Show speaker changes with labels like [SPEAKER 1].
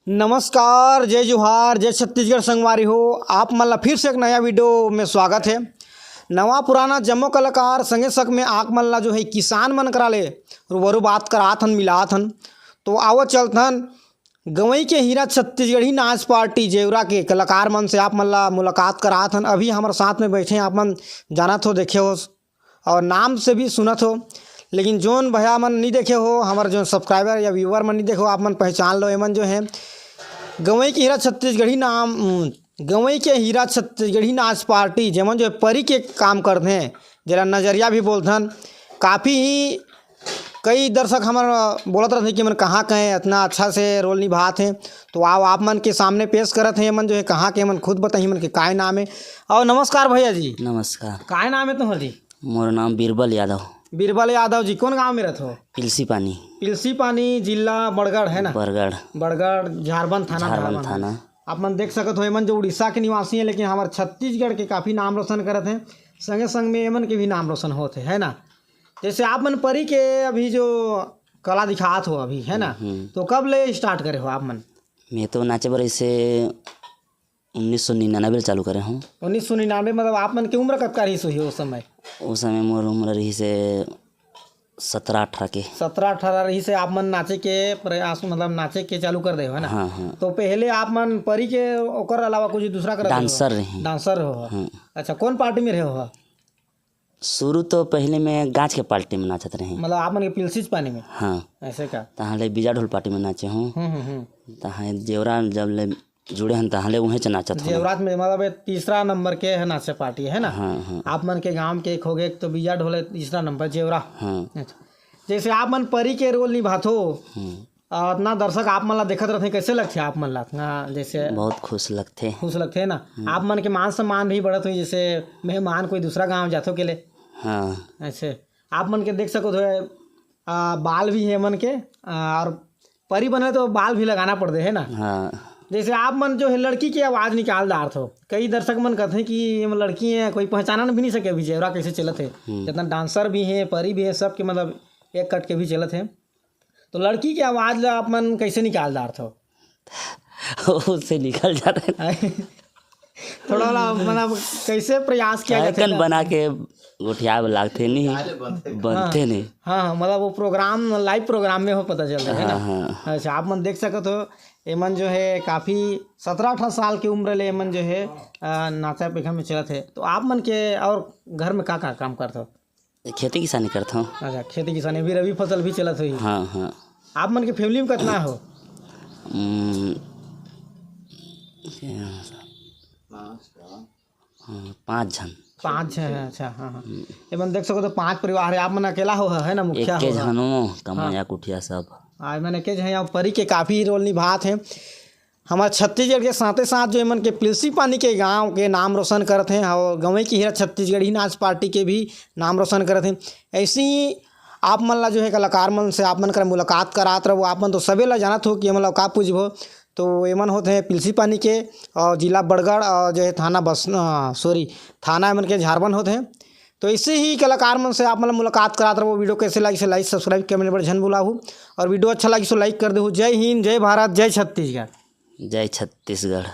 [SPEAKER 1] नमस्कार, जय जोहार, जय छत्तीसगढ़ संगवारी हो। आप मन ला फिर से एक नया वीडियो में स्वागत है। नवा पुराना जम्मो कलाकार संगे संग में आँख मन ला जो है किसान मन करा ले रूबरू बात करात हन, मिलात हन। तो आवत चलतन गवई के हीरा छत्तीसगढ़ी नाच पार्टी जेवरा के कलाकार मन से आप मन ला मुलाकात करात हन। अभी हमारे साथ में बैठे आप मन जानत हो, देखे हो और नाम से भी सुनत हो, लेकिन जोन भैया मन नहीं देखे हो, हमारे जो सब्सक्राइबर या व्यूअर मन नहीं देखो, आप मन पहचान लो। एमन जो है गवई के हीरा छत्तीसगढ़ी नाच पार्टी जेमन जो है परी के काम करते हैं, जरा नज़रिया भी बोलथन। काफ़ी ही कई दर्शक हमारे बोलत रहते कि मन कहाँ कहें इतना अच्छा से रोल निभाते हैं। तो आओ आप मन के सामने पेश करत हैं। मन जो है कहाँ के मन खुद बताइए, मन के काय नाम है। और नमस्कार भैया जी।
[SPEAKER 2] नमस्कार।
[SPEAKER 1] काय नाम है तुम्हारा जी?
[SPEAKER 2] मोर नाम बीरबल यादव।
[SPEAKER 1] बीरबल यादव जी, कौन गांव में रहते हो?
[SPEAKER 2] पिलसी पानी।
[SPEAKER 1] पिलसी पानी, जिला बड़गढ़ है ना?
[SPEAKER 2] बरगढ़
[SPEAKER 1] झारखंड थाना। आप मन देख सकते हो, एमन जो उड़ीसा के निवासी हैं, लेकिन हमारे छत्तीसगढ़ के काफ़ी नाम रोशन करते हैं। संगे संग में एमन के भी नाम रोशन होते है ना। जैसे आप मन परी के अभी जो कला दिखात हो अभी है ना, तो कब ले स्टार्ट करे हो आप मन?
[SPEAKER 2] मैं तो नाचे बर इसे 1999 चालू करे हूँ।
[SPEAKER 1] 1999 मतलब आप मन की उम्र कब का रही हुई उस समय?
[SPEAKER 2] उस समय मोर उम्र रही से 17-18 के।
[SPEAKER 1] 17-18 रही से आप मन नाचे के प्रयास, मतलब नाचे के चालू कर दे हो है ना?
[SPEAKER 2] हाँ।
[SPEAKER 1] तो पहले आप मन परी के ओकर अलावा कुछ दूसरा कर
[SPEAKER 2] डांसर रही।
[SPEAKER 1] डांसर हो? अच्छा, कौन पार्टी में रहे हो?
[SPEAKER 2] शुरू तो पहले मैं गाँच के पार्टी में नाचत रही।
[SPEAKER 1] मतलब आप मन के पिलसी पानी में?
[SPEAKER 2] हाँ।
[SPEAKER 1] ऐसे का?
[SPEAKER 2] तहाँ ले बीजा ढोल पार्टी में नाचे हूँ। तहाँ जेवरा जब ले जुड़े हैं तहाँ ले वहीं से नाचत हूँ।
[SPEAKER 1] जेवरात में मतलब तीसरा नंबर के है नाचे पार्टी है ना?
[SPEAKER 2] हाँ।
[SPEAKER 1] आप मन के गांव के खोगे तो बीजा ढोले तीसरा नंबर जेवरा।
[SPEAKER 2] हाँ।
[SPEAKER 1] जैसे आप मन परी के रोल निभातो, इतना दर्शक आप मन ला देखत रहते, कैसे लगते आप मन ला? जैसे
[SPEAKER 2] बहुत खुश लगते
[SPEAKER 1] है ना। आप मन के मान सम्मान भी बढ़त हुई, जैसे मेहमान कोई दूसरा गाँव जातो के लिए।
[SPEAKER 2] हाँ।
[SPEAKER 1] ऐसे आप मन के देख सको तो बाल भी है मन के, और परी बने तो बाल भी लगाना पड़ते है ना।
[SPEAKER 2] हाँ।
[SPEAKER 1] जैसे आप मन जो है लड़की की आवाज़ निकाल दार हो, कई दर्शक मन कहते हैं कि ये लड़की है, कोई पहचाना भी नहीं सके अभी जेवरा कैसे चलत है। जितना डांसर भी है, परी भी है, सब के मतलब एक कट के भी चलत है। तो लड़की की आवाज़ आप मन कैसे निकाल दार हो?
[SPEAKER 2] उससे निकल जाते
[SPEAKER 1] थोड़ा मतलब कैसे प्रयास किया जाता है?
[SPEAKER 2] बना के गोठिया लागते नहीं, बनते नहीं।
[SPEAKER 1] हाँ, मतलब वो प्रोग्राम लाइव प्रोग्राम में हो, पता चल रहा है ना।
[SPEAKER 2] हाँ।
[SPEAKER 1] अच्छा, आप मन देख सकते हो, एमन जो है काफ़ी 17-18 साल की उम्र ले एमन जो है नाचा पेखा में चलत है। तो आप मन के और घर में का काम करते हो?
[SPEAKER 2] खेती किसानी करता हूँ।
[SPEAKER 1] अच्छा, खेती किसानी भी, रबी फसल भी चलत हुई?
[SPEAKER 2] हाँ। आप
[SPEAKER 1] मन के फैमिली में कितना हो?
[SPEAKER 2] 5 जन।
[SPEAKER 1] 5 है? अच्छा, हाँ। एमन देख सको तो 5 परिवार है। आप मन अकेला हो है ना, मुखिया हो?
[SPEAKER 2] कमाया कुठिया सब
[SPEAKER 1] आज मैंने के हैं परी के काफ़ी रोल निभात हैं। हमारे छत्तीसगढ़ के साथ साथ जो एमन के पिलसी पानी के गांव के नाम रोशन करते हैं, और गवई की हीरा छत्तीसगढ़ी नाच पार्टी के भी नाम रोशन करते हैं। ऐसे ही आप मन ला जो है कलाकार मन से आप मन कर मुलाकात करात रहो। आप मन तो सभी ला जानत हो कि मतलब का पूछबो। तो एमन होते हैं पिलसी पानी के, और जिला बड़गढ़, और जो है थाना एमन के झारखंड होते हैं। तो इसे ही कलाकार मन से आप मतलब मुलाकात कराते रहो। वीडियो कैसे लगी से लाइक सब्सक्राइब करने बड़े झन बुलाहू, और वीडियो अच्छा लगी सो लाइक कर दे। जय हिंद, जय भारत, जय छत्तीसगढ़।
[SPEAKER 2] जय छत्तीसगढ़।